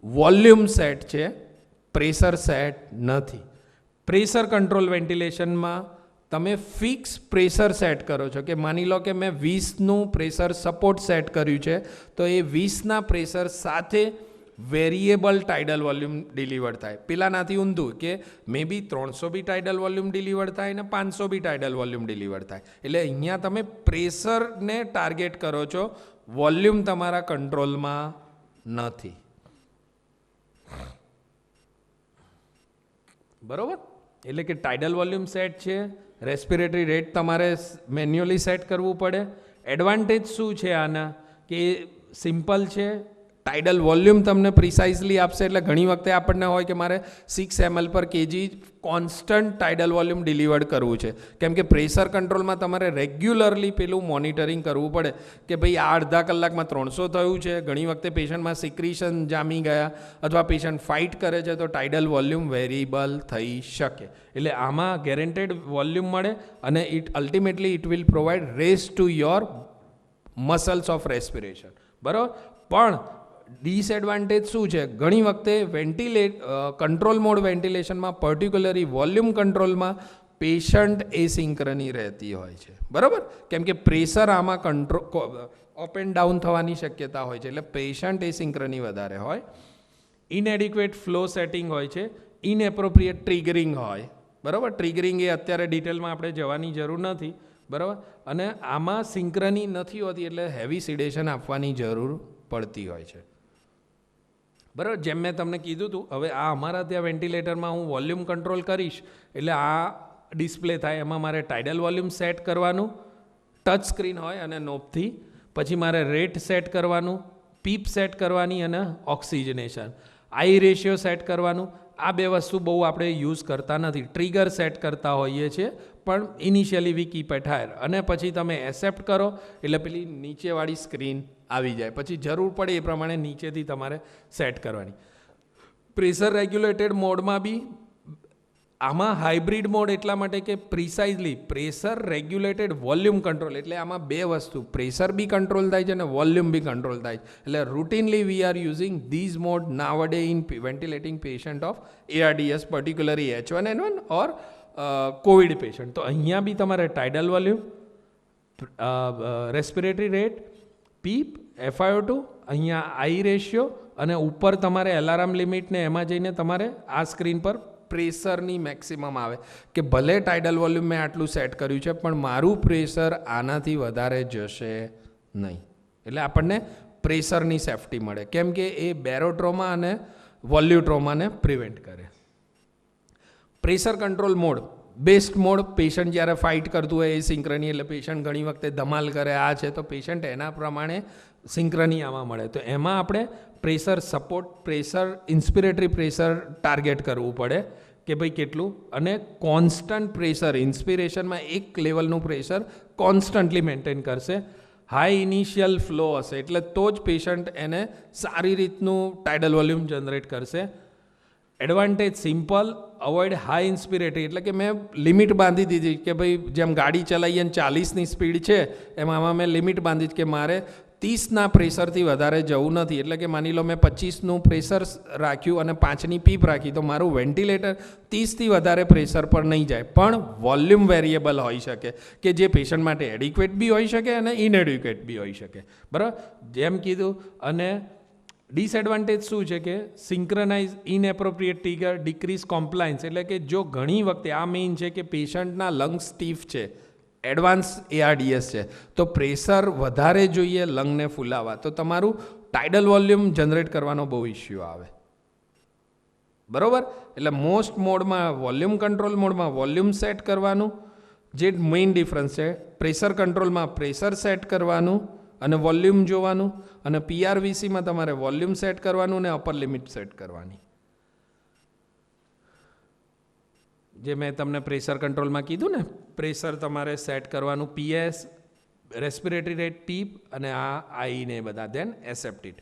વોલ્યુમ સેટ છે, પ્રેશર સેટ નથી. પ્રેશર કંટ્રોલ વેન્ટિલેશનમાં તમે ફિક્સ પ્રેશર સેટ કરો છો કે માની લો કે મેં 20નું પ્રેશર સપોર્ટ સેટ કર્યું છે, તો એ 20ના પ્રેશર સાથે વેરિયેબલ ટાઇડલ વોલ્યુમ ડિલિવર થાય. પેલાનાથી ઊંધું કે મે બી 300 બી ટાઇડલ વોલ્યુમ ડિલિવર થાય ને 500 બી ટાઇડલ વોલ્યુમ ડિલિવર થાય. એટલે અહીંયા તમે પ્રેશરને ટાર્ગેટ કરો છો, વોલ્યુમ તમારા કંટ્રોલમાં નથી. બરોબર? એટલે કે ટાઇડલ વોલ્યુમ સેટ છે, રેસ્પિરેટરી રેટ તમારે મેન્યુઅલી સેટ કરવું પડે. એડવાન્ટેજ શું છે આના કે સિમ્પલ છે, ટાઇડલ વોલ્યુમ તમને પ્રિસાઇઝલી આપશે. એટલે ઘણી વખતે આપણને હોય કે મારે 6 ml પર kg constant tidal volume delivered કરવું છે, કેમ કે પ્રેશર કંટ્રોલમાં તમારે રેગ્યુલરલી પેલું મોનિટરિંગ કરવું પડે કે ભાઈ આ અડધા કલાકમાં 300 થયું છે. ઘણી વખતે પેશન્ટમાં સિક્રીશન જામી ગયા અથવા પેશન્ટ ફાઇટ કરે છે તો ટાઇડલ વોલ્યુમ વેરિયેબલ થઈ શકે. એટલે આમાં ગેરંટેડ વોલ્યુમ મળે અને ultimately it will provide rest to your muscles of respiration. બરાબર? પણ ડિસએડવાન્ટેજ શું છે? ઘણી વખતે કંટ્રોલ મોડ વેન્ટિલેશનમાં પર્ટિક્યુલરલી વોલ્યુમ કંટ્રોલમાં પેશન્ટ એસિંક્રની રહેતી હોય છે. બરાબર? કેમ કે પ્રેશર આમાં અપ એન્ડ ડાઉન થવાની શક્યતા હોય છે, એટલે પેશન્ટ એસિંક્રની વધારે હોય. ઇનએડિક્વેટ ફ્લો સેટિંગ હોય છે, ઇનએપ્રોપ્રિએટ ટ્રિગરિંગ હોય. બરાબર? ટ્રિગરિંગ એ અત્યારે ડિટેલમાં આપણે જવાની જરૂર નથી. બરાબર? અને આમાં સિંક્રની નથી હોતી, એટલે હેવી સિડેશન આપવાની જરૂર પડતી હોય છે. બરાબર? જેમ મેં તમને કીધું હતું, હવે આ અમારા ત્યાં વેન્ટિલેટરમાં હું વોલ્યુમ કંટ્રોલ કરીશ એટલે આ ડિસ્પ્લે થાય. એમાં મારે ટાઇડલ વોલ્યુમ સેટ કરવાનું, ટચ સ્ક્રીન હોય અને નોબથી, પછી મારે રેટ સેટ કરવાનું, પીપ સેટ કરવાની અને ઓક્સિજનેશન, આઈ રેશિયો સેટ કરવાનું. આ બે વસ્તુ બહુ આપણે યુઝ કરતા નથી. ટ્રિગર સેટ કરતા હોઈએ છીએ, પણ initially we keep at higher. અને પછી તમે એક્સેપ્ટ કરો એટલે પેલી નીચેવાળી સ્ક્રીન આવી જાય. પછી જરૂર પડે એ પ્રમાણે નીચેથી તમારે સેટ કરવાની. પ્રેશર રેગ્યુલેટેડ મોડમાં બી આમાં હાઇબ્રિડ મોડ એટલા માટે કે પ્રિસાઇઝલી પ્રેશર રેગ્યુલેટેડ વોલ્યુમ કંટ્રોલ, એટલે આમાં બે વસ્તુ, પ્રેશર બી કંટ્રોલ થાય છે અને વોલ્યુમ બી કંટ્રોલ થાય છે. એટલે routinely we are using these mode nowadays in ventilating patient of ARDS, particularly H1N1 or COVID patient. તો અહીંયા બી તમારે tidal volume, respiratory rate, PEEP, FiO2, અહીંયા આઈ રેશિયો અને ઉપર તમારે એલાર્મ લિમિટને એમાં જઈને તમારે આ સ્ક્રીન પર પ્રેશરની મેક્સિમમ આવે કે ભલે ટાઇડલ વોલ્યુમ મેં આટલું સેટ કર્યું છે પણ મારું પ્રેશર આનાથી વધારે જશે નહીં. એટલે આપણને પ્રેશરની સેફટી મળે, કેમ કે એ બેરોટ્રોમા અને વોલ્યુટ્રોમાને પ્રિવેન્ટ કરે. Pressure control mode best mode. Patient જ્યારે ફાઇટ કરતું હોય એ સિંક્રની, એટલે પેશન્ટ ઘણી વખતે ધમાલ કરે આ છે તો પેશન્ટ એના પ્રમાણે સિંક્રની આમાં મળે. તો એમાં આપણે pressure support, pressure inspiratory pressure target કરવું પડે કે ભાઈ કેટલું, અને કોન્સ્ટન્ટ પ્રેશર ઇન્સ્પિરેશનમાં એક લેવલનું પ્રેશર કોન્સ્ટન્ટલી મેન્ટેન કરશે. હાઈ ઇનિશિયલ ફ્લો હશે એટલે તો જ પેશન્ટ એને સારી રીતનું ટાઇડલ વોલ્યુમ જનરેટ કરશે. એડવાન્ટેજ સિમ્પલ, અવોઇડ હાઈ ઇન્સ્પિરેટરી, એટલે કે મેં લિમિટ બાંધી દીધી કે ભાઈ જેમ ગાડી ચલાવીએ ને 40ની સ્પીડ છે એમાં મેં લિમિટ બાંધી કે મારે 30ના પ્રેશરથી વધારે જવું નથી. એટલે કે માની લો મેં 25નું પ્રેશર રાખ્યું અને 5ની પીપ રાખી, તો મારું વેન્ટિલેટર 30થી વધારે પ્રેશર પર નહીં જાય. પણ વોલ્યુમ વેરિયેબલ હોઈ શકે કે જે પેશન્ટ માટે એડિક્વેટ બી હોઈ શકે અને ઇનએડિક્વેટ બી હોઈ શકે. બરાબર? જેમ કીધું. અને ડિસએડવાન્ટેજ શું છે કે સિંક્રનાઇઝ ઇનએપ્રોપ્રિએટ ટ્રિગર, ડિક્રીઝ કોમ્પ્લાયન્સ, એટલે કે જો ઘણી વખતે આ મેઇન છે કે પેશન્ટના લંગ્સ સ્ટીફ છે, એડવાન્સ ARDS છે, તો પ્રેશર વધારે જોઈએ લંગને ફૂલાવા, તો તમારું ટાઇડલ વોલ્યુમ જનરેટ કરવાનો બહુ ઇસ્યુ આવે. બરાબર? એટલે મોસ્ટ મોડમાં, વોલ્યુમ કંટ્રોલ મોડમાં વોલ્યુમ સેટ કરવાનું, જે મેઇન ડિફરન્સ છે. પ્રેશર કંટ્રોલમાં પ્રેશર સેટ કરવાનું અને વોલ્યુમ જોવાનું, અને PRVCમાં તમારે વોલ્યુમ સેટ કરવાનું અને અપર લિમિટ સેટ કરવાની. જે મેં તમને પ્રેશર કંટ્રોલમાં કીધું ને, પ્રેશર તમારે સેટ કરવાનું, PS, રેસ્પિરેટરી રેટ, પીપ અને આ આઈ ને બધા, દેન એસેપ્ટ ઇટ.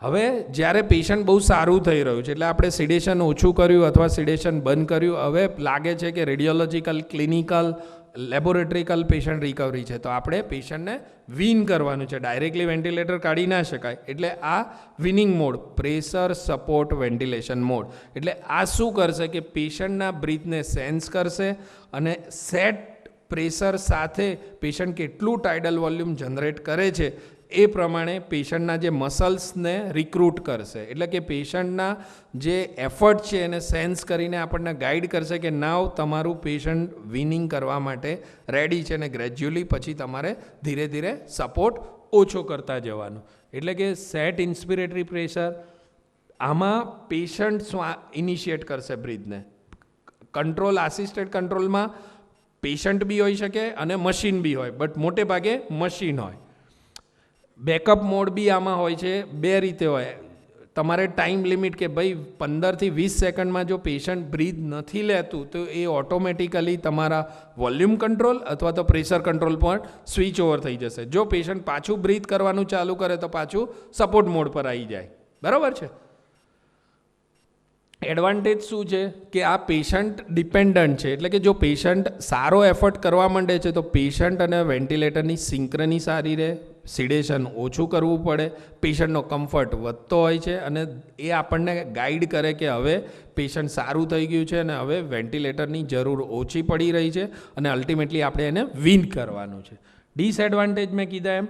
હવે જ્યારે પેશન્ટ બહુ સારું થઈ રહ્યું છે એટલે આપણે સિડેશન ઓછું કર્યું અથવા સિડેશન બંધ કર્યું, હવે લાગે છે કે રેડિયોલોજીકલ, ક્લિનિકલ, લેબોરેટરીકલ પેશન્ટ રિકવરી છે, તો આપણે પેશન્ટને વિન કરવાનું છે. ડાયરેક્ટલી વેન્ટિલેટર કાઢી ના શકાય, એટલે આ winning mode, pressure support ventilation mode. એટલે આ શું કરશે કે પેશન્ટના બ્રીથને સેન્સ કરશે અને સેટ પ્રેશર સાથે પેશન્ટ કેટલું ટાઇડલ વોલ્યુમ જનરેટ કરે છે એ પ્રમાણે પેશન્ટના જે મસલ્સને રિક્રૂટ કરશે. એટલે કે પેશન્ટના જે એફર્ટ છે એને સેન્સ કરીને આપણને ગાઈડ કરશે કે નાવ તમારું પેશન્ટ વિનિંગ કરવા માટે રેડી છે, અને ગ્રેજ્યુઅલી પછી તમારે ધીરે ધીરે સપોર્ટ ઓછો કરતા જવાનું. એટલે કે સેટ ઇન્સ્પિરેટરી પ્રેશર, આમાં પેશન્ટ ઇનિશિએટ કરશે બ્રીથને. કંટ્રોલ, આસિસ્ટેડ કંટ્રોલમાં પેશન્ટ બી હોઈ શકે અને મશીન બી હોય, બટ મોટે ભાગે મશીન હોય. બેકઅપ મોડ બી આમાં હોય છે, બે રીતે હોય. તમારે ટાઈમ લિમિટ કે ભાઈ 15થી 20 સેકન્ડમાં જો પેશન્ટ બ્રીથ નથી લેતું તો એ ઓટોમેટિકલી તમારા વોલ્યુમ કંટ્રોલ અથવા તો પ્રેશર કંટ્રોલ પર સ્વિચ ઓવર થઈ જશે. જો પેશન્ટ પાછું બ્રીથ કરવાનું ચાલુ કરે તો પાછું સપોર્ટ મોડ પર આવી જાય. બરાબર છે. એડવાન્ટેજ શું છે કે આ પેશન્ટ ડિપેન્ડન્ટ છે. એટલે કે જો પેશન્ટ સારો એફર્ટ કરવા માંડે છે તો પેશન્ટ અને વેન્ટિલેટરની સિંક્રની સારી રહે, સિડેશન ઓછું કરવું પડે, પેશન્ટનો કમ્ફર્ટ વધતો હોય છે અને એ આપણને ગાઈડ કરે કે હવે પેશન્ટ સારું થઈ ગયું છે અને હવે વેન્ટિલેટરની જરૂર ઓછી પડી રહી છે અને અલ્ટિમેટલી આપણે એને વિન કરવાનું છે. ડિસએડવાન્ટેજ મેં કીધા એમ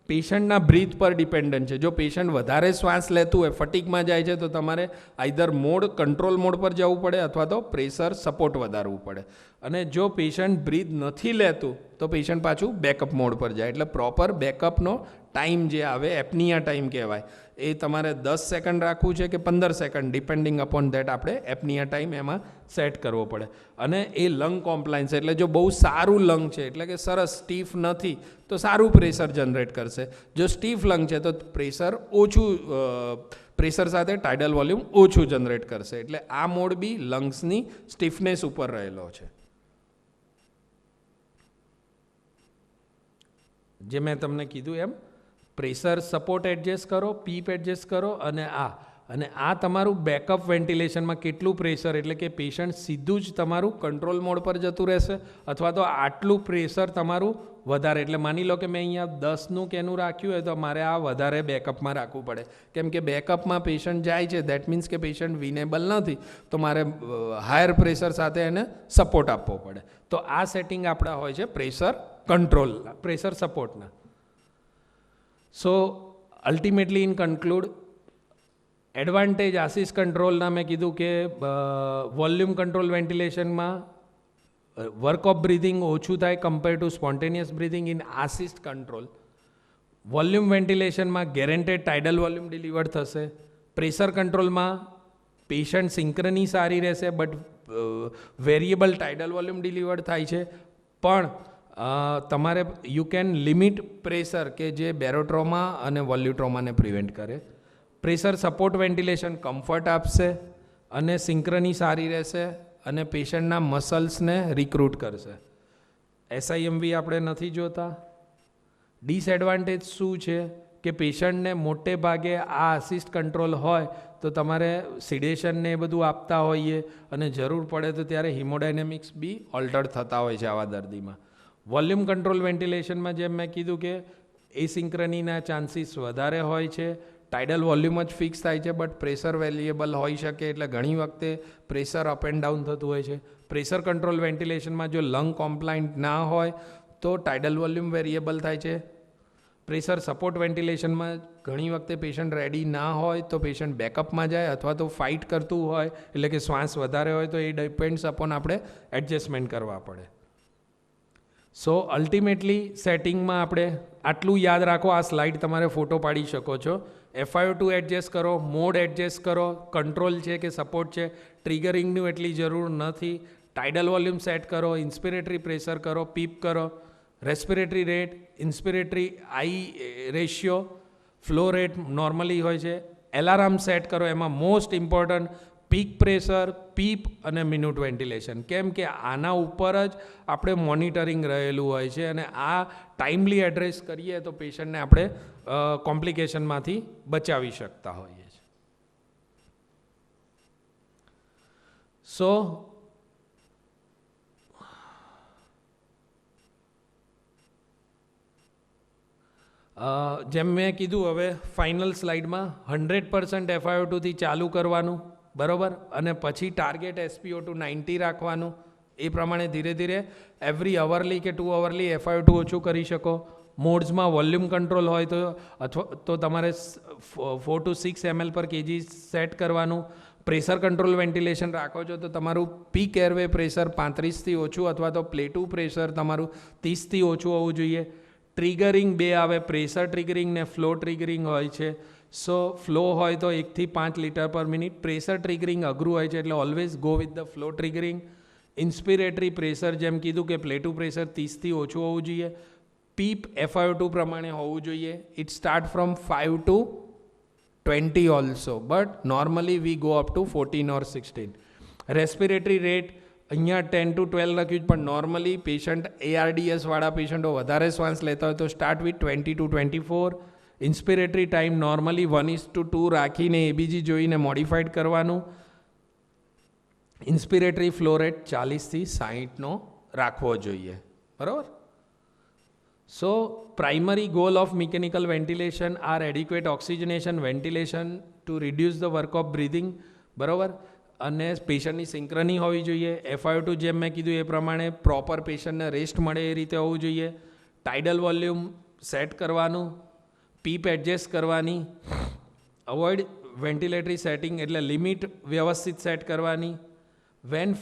પેશન્ટના બ્રીથ પર ડિપેન્ડન્ટ છે. જો પેશન્ટ વધારે શ્વાસ લેતું હોય, ફટીકમાં જાય છે, તો તમારે આઈધર મોડ, કંટ્રોલ મોડ પર જવું પડે અથવા તો પ્રેશર સપોર્ટ વધારવું પડે. અને જો પેશન્ટ બ્રીથ નથી લેતું તો પેશન્ટ પાછું બેકઅપ મોડ પર જાય. એટલે પ્રોપર બેકઅપનો ટાઈમ જે આવે, એપનિયા ટાઈમ કહેવાય, એ તમારે 10 સેકન્ડ રાખવું છે કે 15 સેકન્ડ, ડિપેન્ડિંગ અપોન ધેટ આપણે એપનિયા ટાઈમ એમાં સેટ કરવો પડે. અને એ લંગ કોમ્પ્લાયન્સ, એટલે જો બહુ સારું લંગ છે, એટલે કે સરસ સ્ટીફ નથી તો સારું પ્રેશર જનરેટ કરશે. જો સ્ટીફ લંગ છે તો પ્રેશર ઓછું, પ્રેશર સાથે ટાઇડલ વોલ્યુમ ઓછું જનરેટ કરશે. એટલે આ મોડ બી લંગ્સની સ્ટીફનેસ ઉપર રહેલો છે. જે મેં તમને કીધું એમ પ્રેશર સપોર્ટ એડજસ્ટ કરો, પીપ એડજસ્ટ કરો અને આ તમારું બેકઅપ વેન્ટિલેશનમાં કેટલું પ્રેશર, એટલે કે પેશન્ટ સીધું જ તમારું કંટ્રોલ મોડ પર જતું રહેશે અથવા તો આટલું પ્રેશર તમારું વધારે. એટલે માની લો કે મેં અહીંયા 10નું કે એનું રાખ્યું હોય તો મારે આ વધારે બેકઅપમાં રાખવું પડે, કેમ કે બેકઅપમાં પેશન્ટ જાય છે, દેટ મીન્સ કે પેશન્ટ વિનેબલ નથી, તો મારે હાયર પ્રેશર સાથે એને સપોર્ટ આપવો પડે. તો આ સેટિંગ આપણા હોય છે પ્રેશર કંટ્રોલ, પ્રેશર સપોર્ટના. So ultimately in conclude, advantage assist કંટ્રોલના મેં કીધું કે વોલ્યુમ કંટ્રોલ વેન્ટિલેશનમાં વર્ક ઓફ બ્રીથિંગ ઓછું થાય compare to spontaneous breathing in assist control. Volume વેન્ટિલેશનમાં ગેરંટેડ ટાઇડલ વોલ્યુમ ડિલિવર થશે. પ્રેશર કંટ્રોલમાં પેશન્ટ સિંક્રની સારી રહેશે but variable tidal volume deliver થાય છે, પણ તમારે યુ કેન લિમિટ પ્રેશર કે જે બેરોટ્રોમા અને વોલ્યુટ્રોમાને પ્રિવેન્ટ કરે. પ્રેશર સપોર્ટ વેન્ટિલેશન કમ્ફર્ટ આપશે અને સિંક્રની સારી રહેશે અને પેશન્ટના મસલ્સને રિક્રૂટ કરશે. એસઆઈએમવી આપણે નથી જોતા. ડિસએડવાન્ટેજ શું છે કે પેશન્ટને મોટે ભાગે આ આસિસ્ટ કંટ્રોલ હોય તો તમારે સિડેશનને એ બધું આપતા હોઈએ અને જરૂર પડે તો ત્યારે હિમોડાયનેમિક્સ બી ઓલ્ટર થતા હોય છે આવા દર્દીમાં. વોલ્યુમ કંટ્રોલ વેન્ટિલેશનમાં જેમ મેં કીધું કે એસિંક્રનીના ચાન્સીસ વધારે હોય છે, ટાઇડલ વોલ્યુમ જ ફિક્સ થાય છે બટ પ્રેશર વેરિયેબલ હોઈ શકે, એટલે ઘણી વખતે પ્રેશર અપ એન્ડ ડાઉન થતું હોય છે. પ્રેશર કંટ્રોલ વેન્ટિલેશનમાં જો લંગ કોમ્પ્લાયન્ટ ના હોય તો ટાઇડલ વોલ્યુમ વેરિયેબલ થાય છે. પ્રેશર સપોર્ટ વેન્ટિલેશનમાં ઘણી વખતે પેશન્ટ રેડી ના હોય તો પેશન્ટ બેકઅપમાં જાય અથવા તો ફાઇટ કરતું હોય, એટલે કે શ્વાસ વધારે હોય તો એ ડિપેન્ડ્સ અપોન આપણે એડજસ્ટમેન્ટ કરવા પડે. સો અલ્ટિમેટલી સેટિંગમાં આપણે આટલું યાદ રાખો. આ સ્લાઇડ તમારે ફોટો પાડી શકો છો. FiO2 એડજસ્ટ કરો, મોડ એડજસ્ટ કરો, કંટ્રોલ છે કે સપોર્ટ છે, ટ્રિગરિંગનું એટલી જરૂર નથી. ટાઇડલ વોલ્યુમ સેટ કરો, ઇન્સ્પિરેટરી પ્રેશર કરો, પીપ કરો, રેસ્પિરેટરી રેટ, ઇન્સ્પિરેટરી આઈ રેશિયો, ફ્લો રેટ નોર્મલી હોય છે. એલાર્મ સેટ કરો, એમાં મોસ્ટ ઇમ્પોર્ટન્ટ પીક પ્રેશર, પીપ અને મિન્યુટ વેન્ટિલેશન, કેમ કે આના ઉપર જ આપણે મોનિટરિંગ રહેલું હોય છે અને આ ટાઈમલી એડ્રેસ કરીએ તો પેશન્ટને આપણે કોમ્પ્લિકેશનમાંથી બચાવી શકતા હોઈએ છીએ. સો જેમ મેં કીધું, હવે ફાઇનલ સ્લાઇડમાં 100% FiO2થી ચાલુ કરવાનું, બરાબર, અને પછી ટાર્ગેટ SpO2 90 રાખવાનું. એ પ્રમાણે ધીરે ધીરે એવરી અવરલી કે 2 અવરલી FiO2 ઓછું કરી શકો. મોડ્સમાં વોલ્યુમ કંટ્રોલ હોય તો અથવા તો તમારે 4 to 6 ml પર kg સેટ કરવાનું. પ્રેશર કંટ્રોલ વેન્ટિલેશન રાખો છો તો તમારું પીક એરવે પ્રેશર 35થી ઓછું અથવા તો પ્લેટુ પ્રેશર તમારું 30થી ઓછું હોવું જોઈએ. ટ્રિગરિંગ બે આવે, પ્રેશર ટ્રિગરિંગ ને ફ્લો ટ્રિગરિંગ હોય છે. સો ફ્લો હોય તો 1 થી 5 લીટર પર મિનિટ. પ્રેશર ટ્રિગરિંગ અઘરું હોય છે, એટલે always go with the flow triggering. Inspiratory pressure જેમ કીધું કે પ્લેટુ પ્રેશર 30થી ઓછું હોવું જોઈએ. પીપ FiO2 પ્રમાણે હોવું જોઈએ. It start from 5 to 20 also, but normally we go up to 14 or 16. Respiratory rate અહીંયા 10 to 12 લખ્યું છે, પણ નોર્મલી પેશન્ટ ARDS વાળા પેશન્ટો વધારે શ્વાસ લેતા હોય તો start with 20 to 24. Inspiratory time normally 1:2 રાખીને ABG જોઈને મોડિફાઈડ કરવાનું. ઇન્સ્પિરેટરી ફ્લો રેટ 40થી 60નો રાખવો જોઈએ, બરાબર. So primary goal of mechanical ventilation are adequate oxygenation ventilation to reduce the work of breathing, બરાબર. અને પેશન્ટની સિંક્રની હોવી જોઈએ. FiO2 જેમ મેં કીધું એ પ્રમાણે પ્રોપર પેશન્ટને રેસ્ટ મળે એ રીતે હોવું જોઈએ. ટાઇડલ વોલ્યુમ સેટ કરવાનું, પીપ એડજસ્ટ કરવાની, અવોઇડ વેન્ટિલેટરી સેટિંગ એટલે લિમિટ વ્યવસ્થિત સેટ કરવાની. When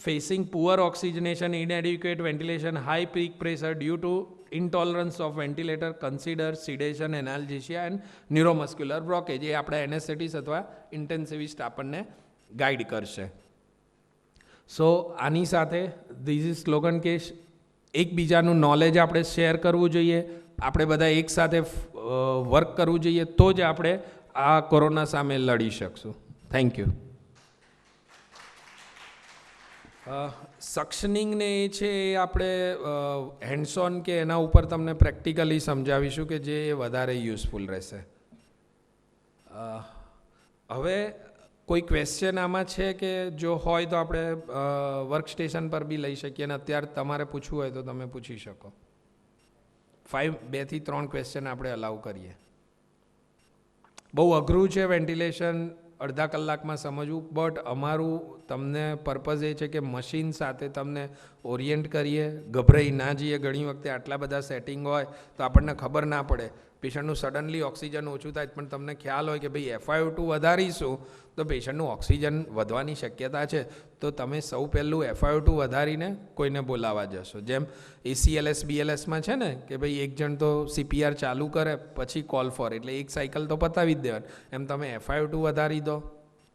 facing poor oxygenation, inadequate ventilation, high peak pressure due to intolerance of ventilator, consider sedation, analgesia and neuromuscular blockage. એ આપણે એનેસ્થેટિસ અથવા intensivist આપણને guide કરશે. સો આની સાથે ધીસ ઇઝ સ્લોગન કે એકબીજાનું નોલેજ આપણે શેર કરવું જોઈએ. આપણે બધા એકસાથે વર્ક કરવું જોઈએ, તો જ આપણે આ કોરોના સામે લડી શકશું. Thank you. સક્શનિંગને એ છે એ આપણે હેન્ડ્સ ઓન કે એના ઉપર તમને પ્રેક્ટિકલી સમજાવીશું કે જે વધારે યુઝફુલ રહેશે. હવે કોઈ ક્વેશ્ચન આમાં છે કે જો હોય તો આપણે વર્ક સ્ટેશન પર બી લઈ શકીએ, અને અત્યારે તમારે પૂછવું હોય તો તમે પૂછી શકો. 2 થી 3 ક્વેશ્ચન આપણે અલાઉ કરીએ. બહુ અઘરું છે વેન્ટિલેશન અડધા કલાકમાં સમજવું, બટ અમારું તમને પર્પઝ એ છે કે મશીન સાથે તમને ઓરિએન્ટ કરીએ, ગભરાઈ ના જઈએ. ઘણી વખતે આટલા બધા સેટિંગ હોય તો આપણને ખબર ના પડે. પેશન્ટનું સડનલી ઓક્સિજન ઓછું થાય, પણ તમને ખ્યાલ હોય કે ભાઈ FiO2 વધારીશું તો પેશન્ટનું ઓક્સિજન વધવાની શક્યતા છે, તો તમે સૌ પહેલું FiO2 વધારીને કોઈને બોલાવવા જશો. જેમ ACLS BLSમાં છે ને કે ભાઈ એક જણ તો CPR ચાલુ કરે પછી કોલ ફોર, એટલે એક સાયકલ તો પતાવી જ દેવાનું. એમ તમે FiO2 વધારી દો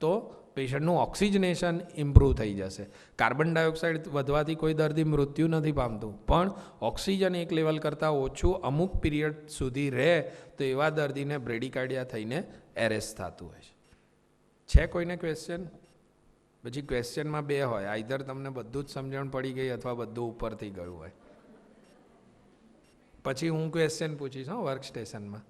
તો પેશન્ટનું ઓક્સિજનેશન ઇમ્પ્રૂવ થઈ જશે. કાર્બન ડાયોક્સાઇડ વધવાથી કોઈ દર્દી મૃત્યુ નથી પામતું, પણ ઓક્સિજન એક લેવલ કરતાં ઓછું અમુક પીરિયડ સુધી રહે તો એવા દર્દીને બ્રેડિકાર્ડિયા થઈને એરેસ્ટ થતું હોય છે. કોઈને ક્વેશ્ચન? પછી ક્વેશ્ચનમાં 2 હોય, આઈધર તમને બધું જ સમજણ પડી ગઈ અથવા બધું ઉપરથી ગયું હોય. પછી હું ક્વેશ્ચન પૂછીશ વર્ક સ્ટેશનમાં.